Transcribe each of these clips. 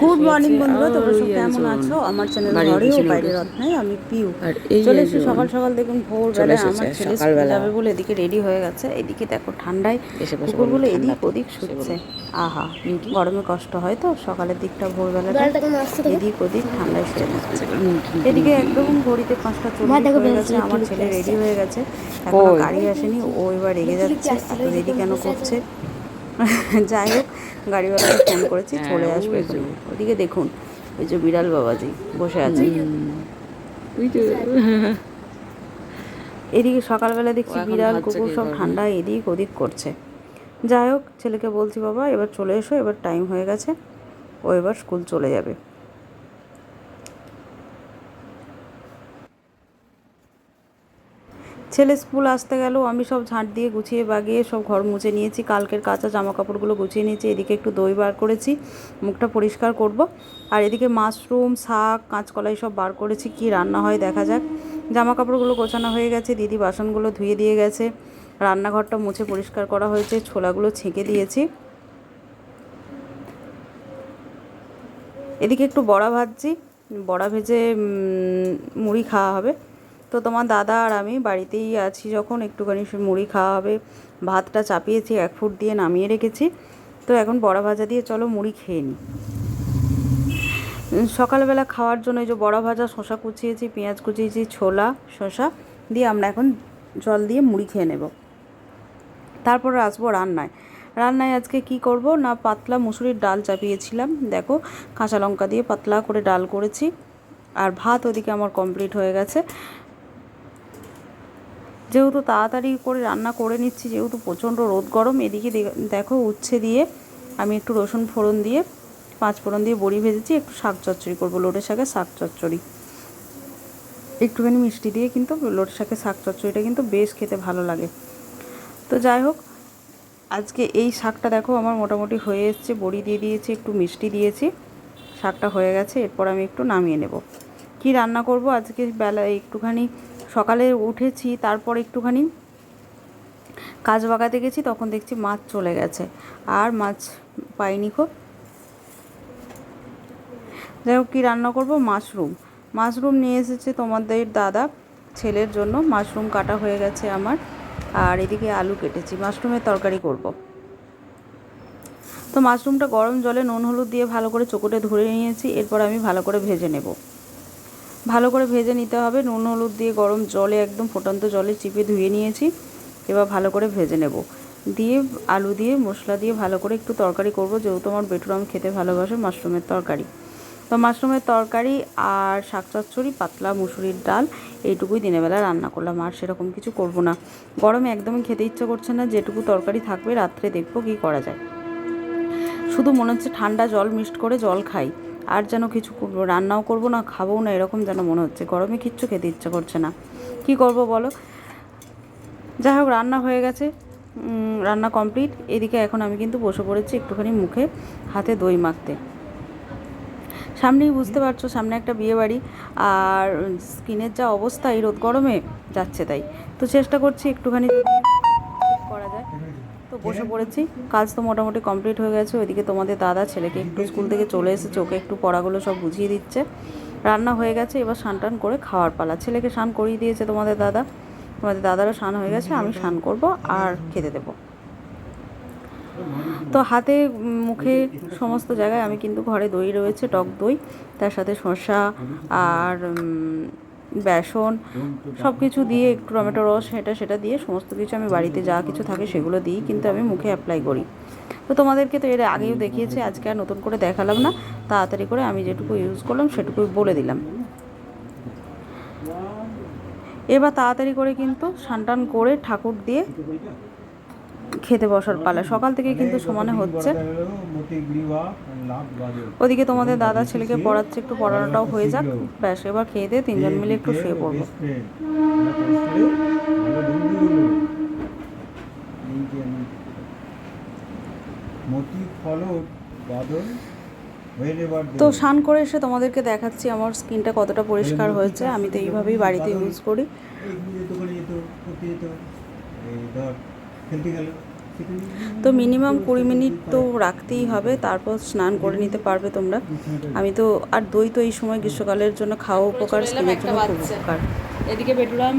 Good morning বন্ধুরা, তোমরা সব কেমন আছো? আমার চ্যানেল ঘরে ও বাইরের রত্নায় আমি পিউ চলে এসেছি সকাল সকাল। দেখুন ভোরবেলায় আমার ছেলে স্কুল যাবে বলে এদিকে রেডি হয়ে গেছে। এদিকে দেখো ঠান্ডায় কুকুরগুলো এদিক ওদিক শুচ্ছে। আহা, গরমে কষ্ট হয় তো সকালের দিকটা, ভোরবেলাটা এদিক ওদিক ঠান্ডায় শুয়ে থাকছে। এদিকে একদম ঘড়িতে 5টা 40 হয়ে গেছে। আমার ছেলে রেডি হয়ে গেছে, এখনো গাড়ি আসেনি। ও এবার রেগে যাচ্ছে, এত দেরি কেন করছে। যাই হোক, গাড়িওয়ালাকে ফোন করেছি, চলে আসবে এখানে। ওদিকে দেখুন, ওই যে বিড়াল বাবাজি বসে আছে। এদিকে সকালবেলা দেখছি বিড়াল কুকুর সব ঠান্ডায় এদিক ওদিক করছে। যাই হোক, ছেলেকে বলছি বাবা এবার চলে এসো, এবার টাইম হয়ে গেছে, ও এবার স্কুল চলে যাবে। ছেলে স্কুল আসতে গেল, আমি সব ঝাঁট দিয়ে গুছিয়ে বাগিয়ে সব ঘর মুছে নিয়েছি। কালকের কাঁচা জামা কাপড়গুলো গুছিয়ে নিয়েছি। এদিকে একটু দই বার করেছি, মুখটা পরিষ্কার করব। আর এদিকে মাশরুম, শাক, কাঁচকলাই সব বার করেছি, কি রান্না হয় দেখা যাক। জামা কাপড়গুলো গোছানো হয়ে গেছে, দিদি বাসনগুলো ধুয়ে দিয়ে গেছে, রান্নাঘরটা মুছে পরিষ্কার করা হয়েছে, ছোলাগুলো ছেঁকে দিয়েছি। এদিকে একটু বড়া ভাজছি, বড়া ভেজে মুড়ি খাওয়া হবে। তো তোমার দাদা আর আমি বাড়িতেই আছি যখন, একটুখানি মুড়ি খাওয়া হবে। ভাতটা চাপিয়েছি, 1 ফুট দিয়ে নামিয়ে রেখেছি। তো এখন বড়া ভাজা দিয়ে চলো মুড়ি খেয়ে নিই। সকালবেলা খাওয়ার জন্য এই যে বড়া ভাজা, শসা কুচিয়েছি, পেঁয়াজ কুচিয়েছি, ছোলা শসা দিয়ে আমরা এখন জল দিয়ে মুড়ি খেয়ে নেব। তারপর আসবো রান্নায়। রান্নায় আজকে কি করব না, পাতলা মুসুরির ডাল চাপিয়েছিলাম, দেখো কাঁচা লঙ্কা দিয়ে পাতলা করে ডাল করেছি। আর ভাত ওদিকে আমার কমপ্লিট হয়ে গেছে। যেহেতু তাড়াতাড়ি করে রান্না করে নিচ্ছি, যেহেতু প্রচণ্ড রোদ গরম। এদিকে দেখো উচ্ছে দিয়ে আমি একটু রসুন ফোড়ন দিয়ে, 5 ফোড়ন দিয়ে বড়ি ভেজেছি, একটু শাক চচ্চড়ি করবো, লোটে শাকের শাক চচ্চড়ি। একটুখানি মিষ্টি দিয়ে কিন্তু লোটে শাকের শাক চচ্চড়িটা কিন্তু বেশ খেতে ভালো লাগে। তো যাই হোক, আজকে এই শাকটা দেখো আমার মোটামুটি হয়ে এসছে, বড়ি দিয়ে দিয়েছি, একটু মিষ্টি দিয়েছি, শাকটা হয়ে গেছে। এরপর আমি একটু নামিয়ে নেব। কি রান্না করব আজকে বেলা একটুখানি সকালে উঠেছি, তারপর একটুখানি কাজ বাগাতে গেছি, তখন দেখছি মাছ চলে গেছে, আর মাছ পাইনি খুব। যাই হোক, কী রান্না করব, মাশরুম। মাশরুম নিয়ে এসেছে তোমাদের দাদা ছেলের জন্য। মাশরুম কাটা হয়ে গেছে আমার, আর এদিকে আলু কেটেছি, মাশরুমের তরকারি করব। তো মাশরুমটা গরম জলে নুন হলুদ দিয়ে ভালো করে চোকটে ধরে নিয়েছি। এরপর আমি ভালো করে ভেজে নেব। ভালো করে ভেজে নিতে হবে, নুন হলুদ দিয়ে গরম জলে একদম ফুটন্ত জলে চিপে ধুয়ে নিয়েছি। এবার ভালো করে ভেজে নেব, দিয়ে আলু দিয়ে মশলা দিয়ে ভালো করে একটু তরকারি করব, যেহেতু আমার বেটুর আমি খেতে ভালোবাসে মাশরুমের তরকারি। তো মাশরুমের তরকারি আর শাক চচ্চড়ি, পাতলা মুসুরির ডাল, এইটুকুই দিনের বেলা রান্না করলাম। আর সেরকম কিছু করব না, গরমে একদমই খেতে ইচ্ছা করছে না। যেটুকু তরকারি থাকবে রাত্রে দেখবো কী করা যায়। শুধু মনে হচ্ছে ঠান্ডা জল মিক্সড করে জল খাই, আর যেন কিছু রান্নাও করব না, খাবও না, এরকম যেন মনে হচ্ছে। গরমে কিচ্ছু খেতে ইচ্ছা করছে না, কি করব বলো। যাই হোক, রান্না হয়ে গেছে, রান্না কমপ্লিট। এদিকে এখন আমি কিন্তু বসে পড়েছি একটুখানি মুখে হাতে দই মাখতে। সামনেই বুঝতে পারছো, সামনে একটা বিয়ে বাড়ি, আর স্কিনের যা অবস্থা এই রোদ গরমে যাচ্ছে তাই। তো চেষ্টা করছি একটুখানি করা যায়। তো বসে পড়েছি, কাজ তো মোটামুটি কমপ্লিট হয়ে গেছে। ওইদিকে তোমাদের দাদা ছেলেকে একটু স্কুল থেকে চলে এসেছে, ওকে একটু পড়াগুলো সব বুঝিয়ে দিচ্ছে। রান্না হয়ে গেছে, এবার স্নান টান করে খাওয়ার পালা। ছেলেকে স্নান করিয়ে দিয়েছে তোমাদের দাদা, তোমাদের দাদারও স্নান হয়ে গেছে, আমি স্নান করব আর খেতে দেবো। তো হাতে মুখে সমস্ত জায়গায় আমি কিন্তু ঘরে দই রয়েছে, টক দই, তার সাথে শসা আর বেসন সব কিছু দিয়ে, একটু টমেটো রস, সেটা দিয়ে সমস্ত কিছু আমি বাড়িতে যা কিছু থাকে সেগুলো দিই কিন্তু আমি মুখে অ্যাপ্লাই করি। তো তোমাদেরকে তো এর আগেও দেখিয়েছি, আজকে আর নতুন করে দেখালাম না, তাড়াতাড়ি করে আমি যেটুকু ইউজ করলাম সেটুকুই বলে দিলাম। এবার তাড়াতাড়ি করে কিন্তু স্নান করে ঠাকুর দিয়ে খেতে বসার পালা। সকাল থেকে কিন্তু সমানে হচ্ছে। ওদিকে তোমাদের দাদা ছেলেকে পড়াচ্ছে, একটু পড়ানোটাও হয়ে যাক, ব্যাস এবার খেয়ে দিয়ে তিনজন মিলে একটু শুয়ে পড়বো। তো স্নান করে এসে তোমাদেরকে দেখাচ্ছি আমার স্কিনটা কতটা পরিষ্কার হয়েছে। আমি তো এইভাবেই বাড়িতে ইউজ করি। তো মিনিমাম 20 মিনিট তো রাখতেই হবে, তারপর স্নান করে নিতে পারবে তোমরা। আমি তো আর দই তো এই সময় গ্রীষ্মকালের জন্য খাওয়া উপকার, স্কিনের জন্য খুব উপকার। এদিকে বেটুরাম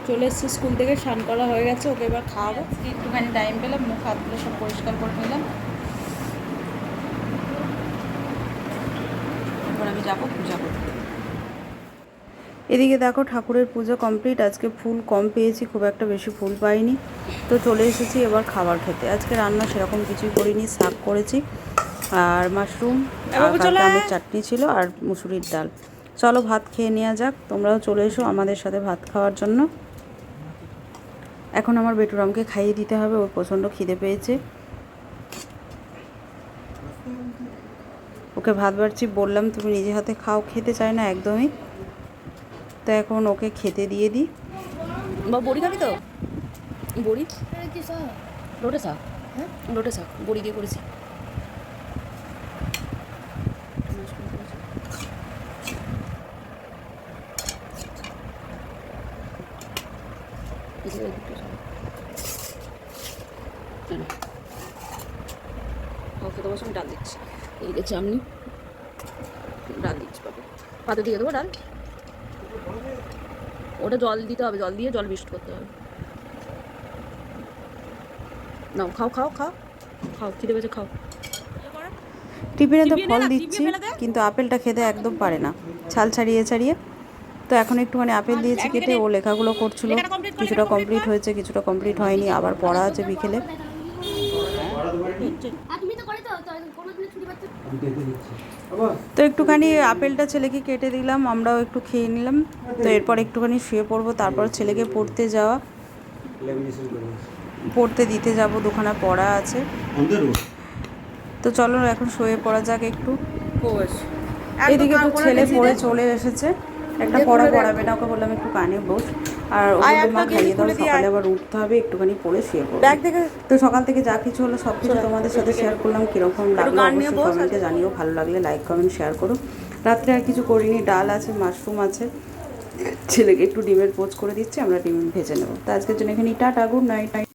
চলে এসছে স্কুল থেকে, স্নান করা হয়ে গেছে, ওকে এবার খাওয়াবো। একটুখানি টাইম পেলাম, মুখ হাতগুলো সব পরিষ্কার করে নিলাম, এবার আমি যাবো পূজা করতে। এদিকে দেখো ঠাকুরের পুজো কমপ্লিট। আজকে ফুল কম পেয়েছি, খুব একটা বেশি ফুল পাইনি, তো চলে এসেছি এবার খাবার খেতে। আজকে রান্না সেরকম কিছুই করিনি, শাক করেছি আর মাশরুম, আমের চাটনি ছিল আর মুসুরির ডাল। চলো ভাত খেয়ে নেওয়া যাক, তোমরাও চলে এসো আমাদের সাথে ভাত খাওয়ার জন্য। এখন আমার বেটুরামকে খাইয়ে দিতে হবে, ওর প্রচণ্ড খিদে পেয়েছে। ওকে ভাত বাড়ছি, বললাম তুমি নিজে হাতে খাও, খেতে চায় না একদমই, তো এখন ওকে খেতে দিয়ে দিই। বা বড়ি খাবি তো? বড়ি লোটে শাক, হ্যাঁ লোটে শাক বড়ি দিয়ে করেছি। খেতে বসে আমি ডাল দিচ্ছি, এইদিকে চামনি ডাল দিচ্ছি, পাতে দিয়ে দেবো ডাল। ওটা জল দিতে হবে, জল দিয়ে জল মিক্সড করতে হবে। নাও খাও খাও খাও খাও, খিদে পেয়েছে খাও। টিফিনে তো ফল দিচ্ছি, কিন্তু আপেলটা খেতে একদম পারে না, ছাল ছাড়িয়ে ছাড়িয়ে। তো এখন একটুখানি আপেল দিয়েছি কেটে, ও লেখাগুলো করছিল, কিছুটা কমপ্লিট হয়েছে, কিছুটা কমপ্লিট হয়নি, আবার পড়া আছে বিকেলে। তো একটুখানি আপেলটা ছেলেকে কেটে দিলাম, আমরাও একটু খেয়ে নিলাম। তো এরপর একটুখানি শুয়ে পড়বো, তারপর ছেলেকে পড়তে দিতে যাব, দুখানা পড়া আছে। তো চলো এখন শুয়ে পড়া যাক একটু। এদিকে তো ছেলে পড়ে চলে এসেছে, একটা পড়া পড়াবে না, ওকে বললাম একটু কানে বস, আর ও বললো মা খাইয়ে দাও, সকালে আবার উঠতে হবে, একটুখানি পড়ে শুয়ে পড়বো। তো সকাল থেকে যা কিছু হলো সব কিছু তোমাদের সাথে শেয়ার করলাম। কীরকম লাগলো অবশ্যই কমেন্টে জানিও, ভালো লাগলে লাইক কমেন্ট শেয়ার করো। রাত্রে আর কিছু করিনি, ডাল আছে, মাশরুম আছে, ছেলেকে একটু ডিমের পোচ করে দিচ্ছি, আমরা ডিম ভেজে নেবো। তো আজকের জন্য এখানে টাটা, গুড নাইট।